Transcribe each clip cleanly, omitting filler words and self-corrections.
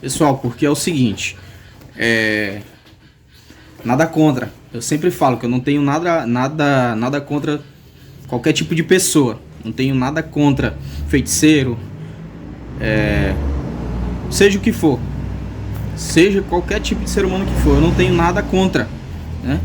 Pessoal, porque é o seguinte, nada contra. Eu sempre falo que eu não tenho nada contra qualquer tipo de pessoa. Não tenho nada contra feiticeiro, seja o que for. Seja qualquer tipo de ser humano que for, eu não tenho nada contra, né?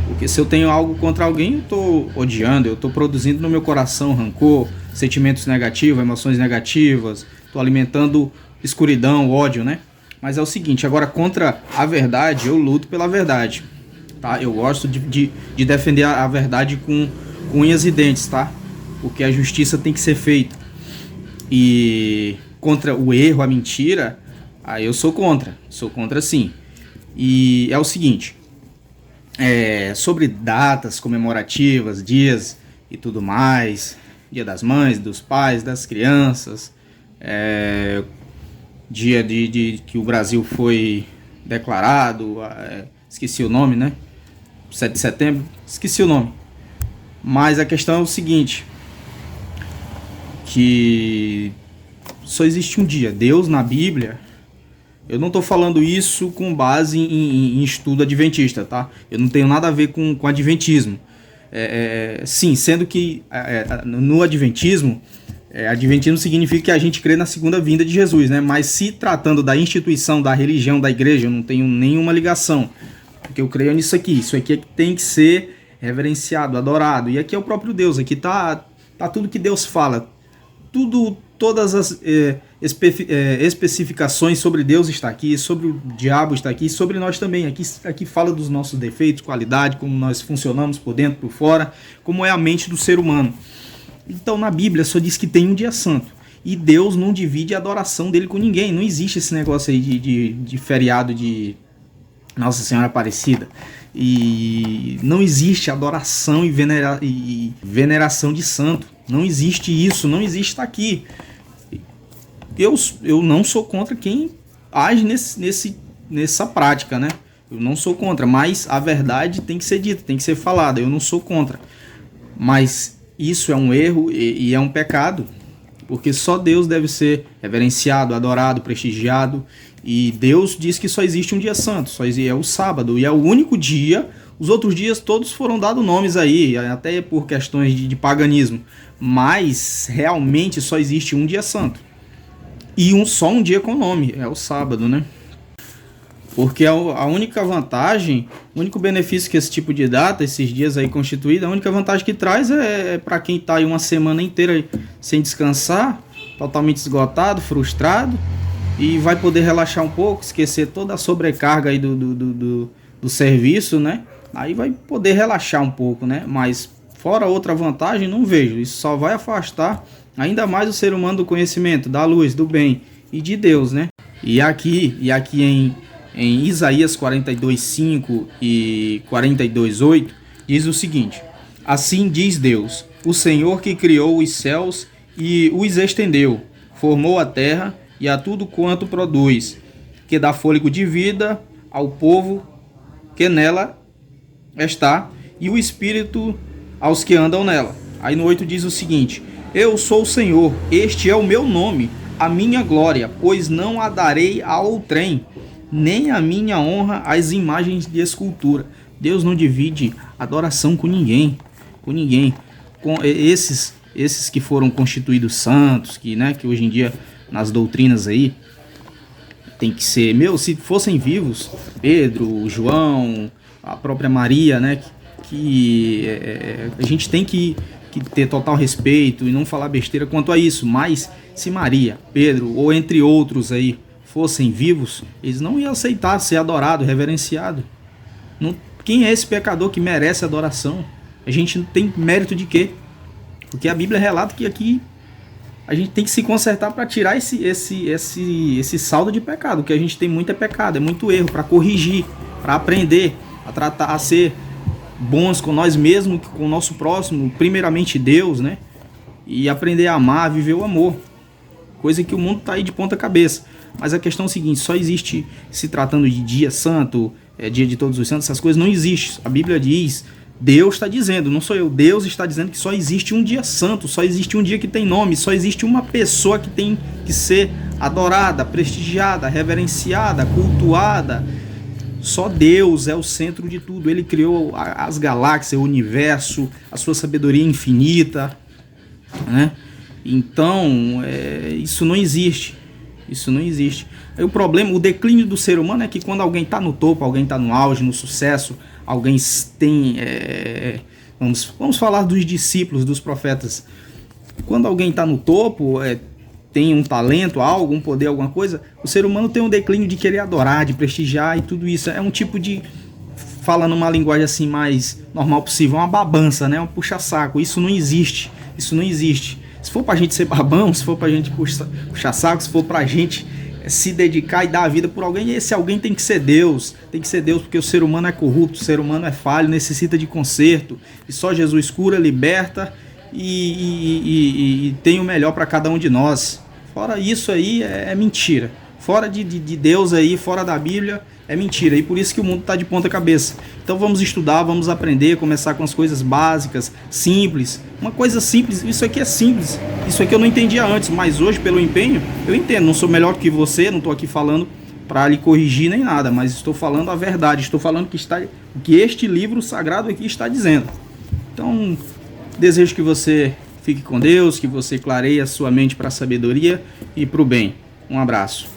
Porque se eu tenho algo contra alguém, eu tô odiando, eu tô produzindo no meu coração rancor, sentimentos negativos, emoções negativas, tô alimentando escuridão, ódio, né? Mas é o seguinte, agora contra a verdade, eu luto pela verdade, tá? Eu gosto de defender a verdade com unhas e dentes, tá? Porque a justiça tem que ser feita. E contra o erro, a mentira, aí eu sou contra sim. E é o seguinte, sobre datas comemorativas, dias e tudo mais, dia das mães, dos pais, das crianças, dia de que o Brasil foi declarado, esqueci o nome, né? 7 de setembro, esqueci o nome. Mas a questão é o seguinte, que só existe um dia. Deus na Bíblia, eu não estou falando isso com base em estudo adventista, tá? Eu não tenho nada a ver com adventismo. Sim, sendo que no adventismo, adventismo significa que a gente crê na segunda vinda de Jesus, né? Mas se tratando da instituição, da religião, da igreja, eu não tenho nenhuma ligação. Porque eu creio nisso aqui. Isso aqui é que tem que ser reverenciado, adorado. E aqui é o próprio Deus. Aqui tá tudo que Deus fala. Todas as especificações sobre Deus está aqui, sobre o diabo está aqui, sobre nós também. Aqui fala dos nossos defeitos, qualidade, como nós funcionamos por dentro, por fora, como é a mente do ser humano. Então na Bíblia só diz que tem um dia santo. E Deus não divide a adoração dele com ninguém. Não existe esse negócio aí de feriado de Nossa Senhora Aparecida. E não existe adoração e veneração de santo. Não existe isso, não existe, está aqui. Eu não sou contra quem age nessa prática, né? Eu não sou contra, mas a verdade tem que ser dita, tem que ser falada. Eu não sou contra. Mas isso é um erro e é um pecado, porque só Deus deve ser reverenciado, adorado, prestigiado. E Deus diz que só existe um dia santo, só é o sábado, e é o único dia. Os outros dias todos foram dados nomes aí, até por questões de paganismo. Mas realmente só existe um dia santo. E só um dia com nome, é o sábado, né? Porque a única vantagem, o único benefício que esse tipo de data, esses dias aí constituídos, a única vantagem que traz é para quem está aí uma semana inteira sem descansar, totalmente esgotado, frustrado, e vai poder relaxar um pouco, esquecer toda a sobrecarga aí do serviço, né? Aí vai poder relaxar um pouco, né? Mas fora outra vantagem, não vejo. Isso só vai afastar ainda mais o ser humano do conhecimento, da luz, do bem e de Deus, né? E aqui em Isaías 42:5 e 42:8 diz o seguinte: assim diz Deus, o Senhor que criou os céus e os estendeu, formou a terra e a tudo quanto produz, que dá fôlego de vida ao povo que nela está, e o espírito aos que andam nela. Aí no 8 diz o seguinte: eu sou o Senhor, este é o meu nome, a minha glória, pois não a darei a outrem, nem a minha honra às imagens de escultura. Deus não divide adoração com ninguém, com esses que foram constituídos santos, que hoje em dia nas doutrinas aí tem que ser, se fossem vivos, Pedro, João, a própria Maria, né, que a gente tem que ter total respeito e não falar besteira quanto a isso. Mas se Maria, Pedro ou entre outros aí fossem vivos, eles não iam aceitar ser adorado, reverenciado. Quem é esse pecador que merece adoração? A gente não tem mérito de quê? Porque a Bíblia relata que aqui a gente tem que se consertar para tirar esse saldo de pecado. O que a gente tem muito é pecado, é muito erro, para corrigir, para aprender a tratar, a ser bons com nós mesmos, com o nosso próximo, primeiramente Deus, né? E aprender a amar, a viver o amor. Coisa que o mundo está aí de ponta cabeça. Mas a questão é o seguinte: só existe, se tratando de dia santo, dia de todos os santos, essas coisas não existem. A Bíblia diz, Deus está dizendo, não sou eu, Deus está dizendo que só existe um dia santo, só existe um dia que tem nome, só existe uma pessoa que tem que ser adorada, prestigiada, reverenciada, cultuada. Só Deus é o centro de tudo. Ele criou as galáxias, o universo, a sua sabedoria infinita, né? Então, isso não existe. Isso não existe. Aí o problema, o declínio do ser humano é que quando alguém está no topo, alguém está no auge, no sucesso, alguém tem... vamos falar dos discípulos, dos profetas. Quando alguém está no topo, tem um talento, algo, um poder, alguma coisa, o ser humano tem um declínio de querer adorar, de prestigiar e tudo isso. É um tipo de, falando uma linguagem assim mais normal possível, uma babança, né? Um puxa-saco. Isso não existe. Isso não existe. Se for pra gente ser babão, se for pra gente puxar saco, se for pra gente se dedicar e dar a vida por alguém, esse alguém tem que ser Deus. Tem que ser Deus, porque o ser humano é corrupto, o ser humano é falho, necessita de conserto. E só Jesus cura, liberta e tem o melhor para cada um de nós. Fora isso aí é mentira. Fora de Deus aí, fora da Bíblia, é mentira. E por isso que o mundo está de ponta cabeça. Então vamos estudar, vamos aprender, começar com as coisas básicas, simples. Uma coisa simples, isso aqui é simples. Isso aqui eu não entendia antes, mas hoje, pelo empenho, eu entendo. Não sou melhor que você, não estou aqui falando para lhe corrigir nem nada, mas estou falando a verdade. Estou falando o que este livro sagrado aqui está dizendo. Então, desejo que você fique com Deus, que você clareie a sua mente para a sabedoria e para o bem. Um abraço.